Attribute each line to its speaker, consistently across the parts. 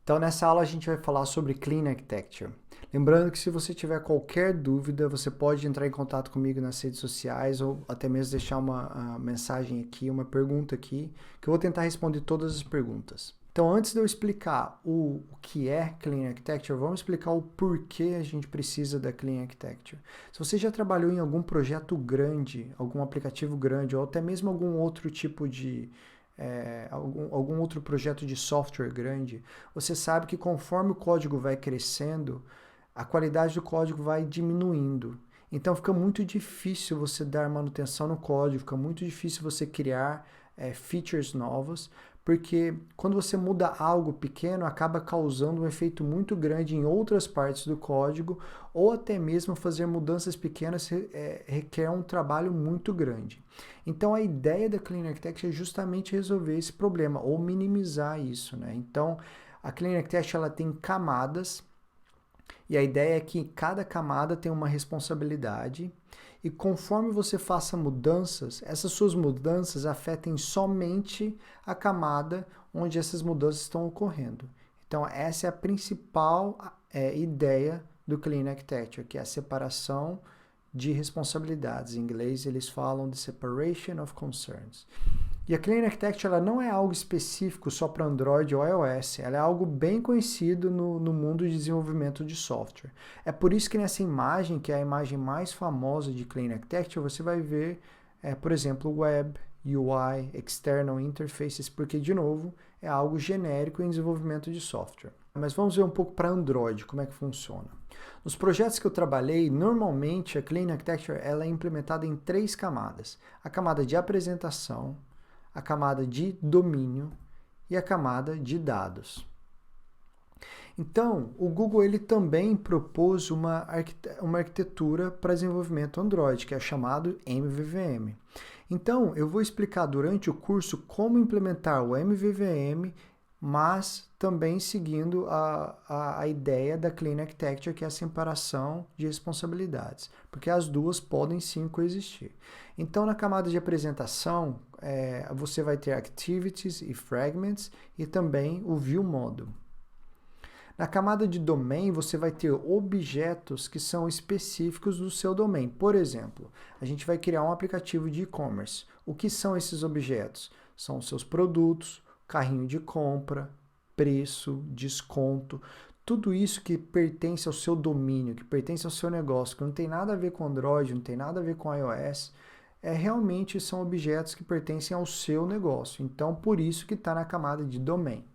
Speaker 1: Então, nessa aula a gente vai falar sobre Clean Architecture. Lembrando que se você tiver qualquer dúvida, você pode entrar em contato comigo nas redes sociais ou até mesmo deixar uma mensagem aqui, uma pergunta aqui, que eu vou tentar responder todas as perguntas. Então, antes de eu explicar o que é Clean Architecture, vamos explicar o porquê a gente precisa da Clean Architecture. Se você já trabalhou em algum projeto grande, algum aplicativo grande, ou até mesmo algum outro tipo de algum outro projeto de software grande, você sabe que conforme o código vai crescendo, a qualidade do código vai diminuindo. Então fica muito difícil você dar manutenção no código, fica muito difícil você criar features novas, porque quando você muda algo pequeno, acaba causando um efeito muito grande em outras partes do código, ou até mesmo fazer mudanças pequenas requer um trabalho muito grande. Então a ideia da Clean Architecture é justamente resolver esse problema, ou minimizar isso, né? Então a Clean Architecture ela tem camadas, e a ideia é que cada camada tem uma responsabilidade, e conforme você faça mudanças, essas suas mudanças afetem somente a camada onde essas mudanças estão ocorrendo. Então, essa é a principal ideia do Clean Architecture, que é a separação de responsabilidades. Em inglês, eles falam de Separation of Concerns. E a Clean Architecture ela não é algo específico só para Android ou iOS, ela é algo bem conhecido no mundo de desenvolvimento de software. É por isso que nessa imagem, que é a imagem mais famosa de Clean Architecture, você vai ver, por exemplo, Web, UI, External Interfaces, porque, de novo, é algo genérico em desenvolvimento de software. Mas vamos ver um pouco para Android, como é que funciona. Nos projetos que eu trabalhei, normalmente a Clean Architecture ela é implementada em 3 camadas. A camada de apresentação, a camada de domínio e a camada de dados. Então, o Google ele também propôs uma arquitetura para desenvolvimento Android, que é chamado MVVM. Então, eu vou explicar durante o curso como implementar o MVVM, mas também seguindo a ideia da Clean Architecture, que é a separação de responsabilidades, porque as duas podem sim coexistir. Então, na camada de apresentação, você vai ter Activities e Fragments e também o View Model. Na camada de domain, você vai ter objetos que são específicos do seu domain. Por exemplo, a gente vai criar um aplicativo de e-commerce. O que são esses objetos? São os seus produtos, carrinho de compra, preço, desconto, tudo isso que pertence ao seu domínio, que pertence ao seu negócio, que não tem nada a ver com Android, não tem nada a ver com iOS, realmente são objetos que pertencem ao seu negócio. Então, por isso que está na camada de domain.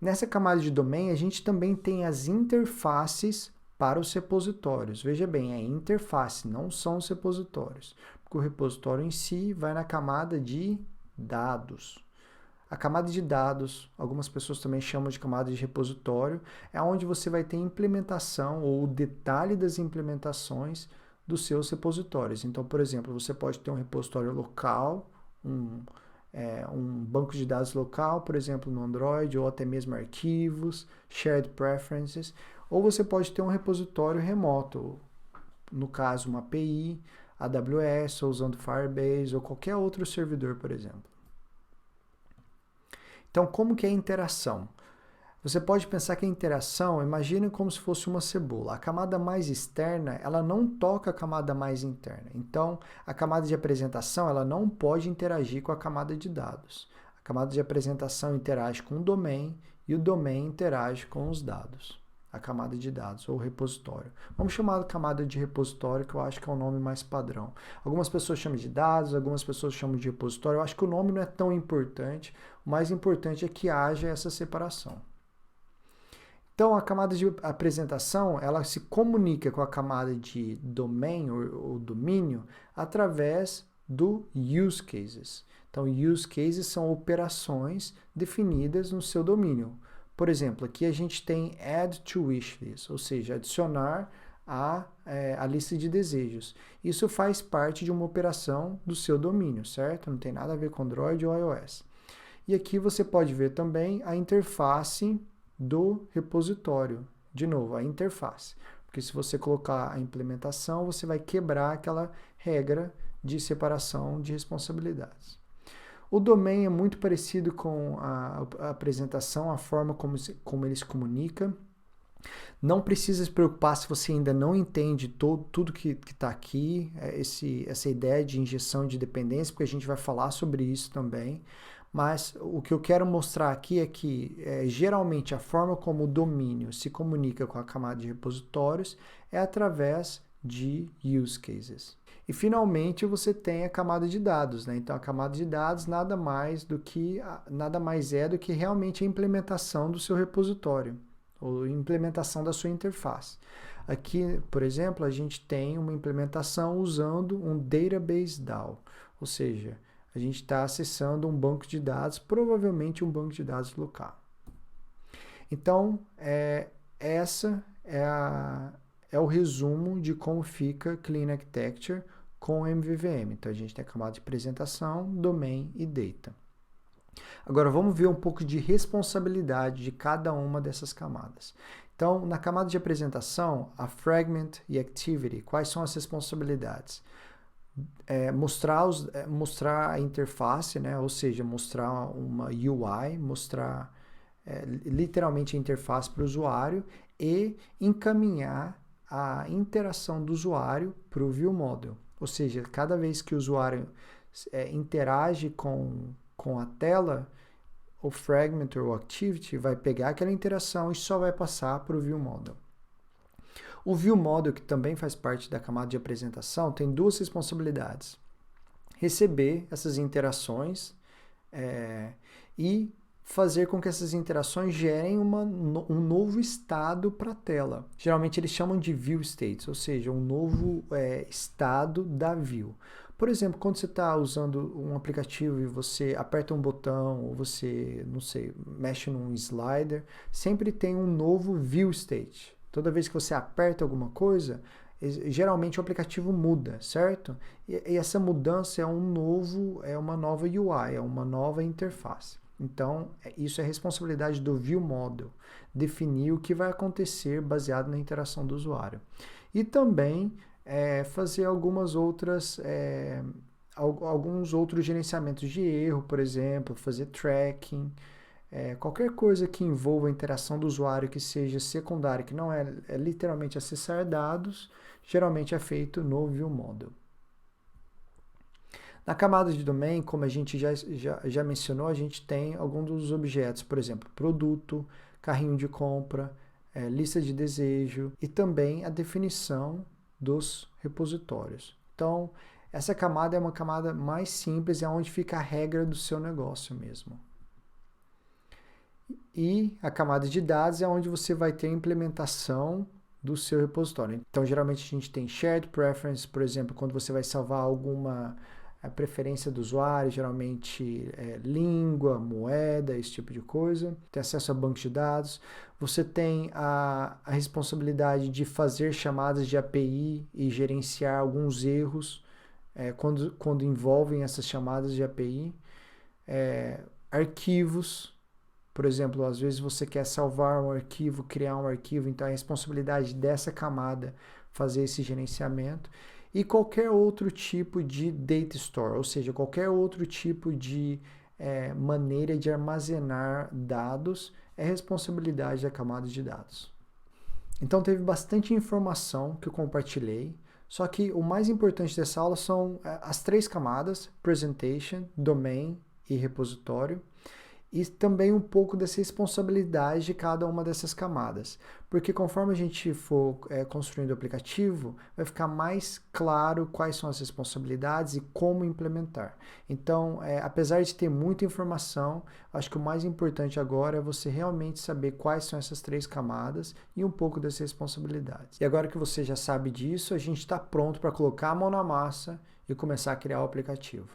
Speaker 1: Nessa camada de domain, a gente também tem as interfaces para os repositórios. Veja bem, é interface, não são os repositórios, porque o repositório em si vai na camada de dados. A camada de dados, algumas pessoas também chamam de camada de repositório, é onde você vai ter implementação ou o detalhe das implementações dos seus repositórios. Então, por exemplo, você pode ter um repositório local, um banco de dados local, por exemplo, no Android, ou até mesmo arquivos, shared preferences, ou você pode ter um repositório remoto, no caso, uma API, AWS, ou usando Firebase, ou qualquer outro servidor, por exemplo. Então, como que é a interação? Você pode pensar que a interação, imagine como se fosse uma cebola. A camada mais externa, ela não toca a camada mais interna. Então, a camada de apresentação, ela não pode interagir com a camada de dados. A camada de apresentação interage com o domain e o domain interage com os dados. A camada de dados, ou repositório. Vamos chamar de camada de repositório, que eu acho que é o nome mais padrão. Algumas pessoas chamam de dados, algumas pessoas chamam de repositório. Eu acho que o nome não é tão importante. O mais importante é que haja essa separação. Então, a camada de apresentação, ela se comunica com a camada de domain ou domínio através do use cases. Então, use cases são operações definidas no seu domínio. Por exemplo, aqui a gente tem add to wishlist, ou seja, adicionar a lista de desejos. Isso faz parte de uma operação do seu domínio, certo? Não tem nada a ver com Android ou iOS. E aqui você pode ver também a interface do repositório. De novo, a interface. Porque se você colocar a implementação, você vai quebrar aquela regra de separação de responsabilidades. O domain é muito parecido com a apresentação, a forma como ele se comunica. Não precisa se preocupar se você ainda não entende tudo que está aqui, essa ideia de injeção de dependência, porque a gente vai falar sobre isso também. Mas o que eu quero mostrar aqui é que, geralmente, a forma como o domínio se comunica com a camada de repositórios é através de use cases. E, finalmente, você tem a camada de dados, né? Então, a camada de dados nada mais é do que realmente a implementação do seu repositório, ou implementação da sua interface. Aqui, por exemplo, a gente tem uma implementação usando um Database DAO, ou seja, a gente está acessando um banco de dados, provavelmente um banco de dados local. Então, essa é o resumo de como fica Clean Architecture com MVVM. Então, a gente tem a camada de apresentação, domain e data. Agora, vamos ver um pouco de responsabilidade de cada uma dessas camadas. Então, na camada de apresentação, a fragment e activity, quais são as responsabilidades? Mostrar a interface, né? Ou seja, mostrar uma UI, mostrar literalmente a interface para o usuário e encaminhar a interação do usuário para o ViewModel. Ou seja, cada vez que o usuário interage com a tela, o fragment ou activity vai pegar aquela interação e só vai passar para o ViewModel. O ViewModel, que também faz parte da camada de apresentação, tem duas responsabilidades. Receber essas interações e fazer com que essas interações gerem um novo estado para a tela. Geralmente eles chamam de view states, ou seja, um novo estado da view. Por exemplo, quando você está usando um aplicativo e você aperta um botão ou você, não sei, mexe num slider, sempre tem um novo view state. Toda vez que você aperta alguma coisa, geralmente o aplicativo muda, certo? E essa mudança é uma nova UI, é uma nova interface. Então, isso é responsabilidade do ViewModel, definir o que vai acontecer baseado na interação do usuário. E também fazer alguns outros gerenciamentos de erro, por exemplo, fazer tracking, qualquer coisa que envolva a interação do usuário que seja secundária, que não é literalmente acessar dados, geralmente é feito no ViewModel. Na camada de domain, como a gente já mencionou, a gente tem alguns dos objetos, por exemplo, produto, carrinho de compra, lista de desejo e também a definição dos repositórios. Então, essa camada é uma camada mais simples, é onde fica a regra do seu negócio mesmo. E a camada de dados é onde você vai ter a implementação do seu repositório. Então, geralmente a gente tem shared preference, por exemplo, quando você vai salvar alguma preferência do usuário, geralmente língua, moeda, esse tipo de coisa. Tem acesso a banco de dados. Você tem a responsabilidade de fazer chamadas de API e gerenciar alguns erros quando envolvem essas chamadas de API. Arquivos. Por exemplo, às vezes você quer salvar um arquivo, criar um arquivo, então é a responsabilidade dessa camada fazer esse gerenciamento. E qualquer outro tipo de data store, ou seja, qualquer outro tipo de maneira de armazenar dados é responsabilidade da camada de dados. Então teve bastante informação que eu compartilhei, só que o mais importante dessa aula são as três camadas, presentation, domain e repositório. E também um pouco dessa responsabilidade de cada uma dessas camadas. Porque conforme a gente for construindo o aplicativo, vai ficar mais claro quais são as responsabilidades e como implementar. Então, apesar de ter muita informação, acho que o mais importante agora é você realmente saber quais são essas três camadas e um pouco dessas responsabilidades. E agora que você já sabe disso, a gente está pronto para colocar a mão na massa e começar a criar o aplicativo.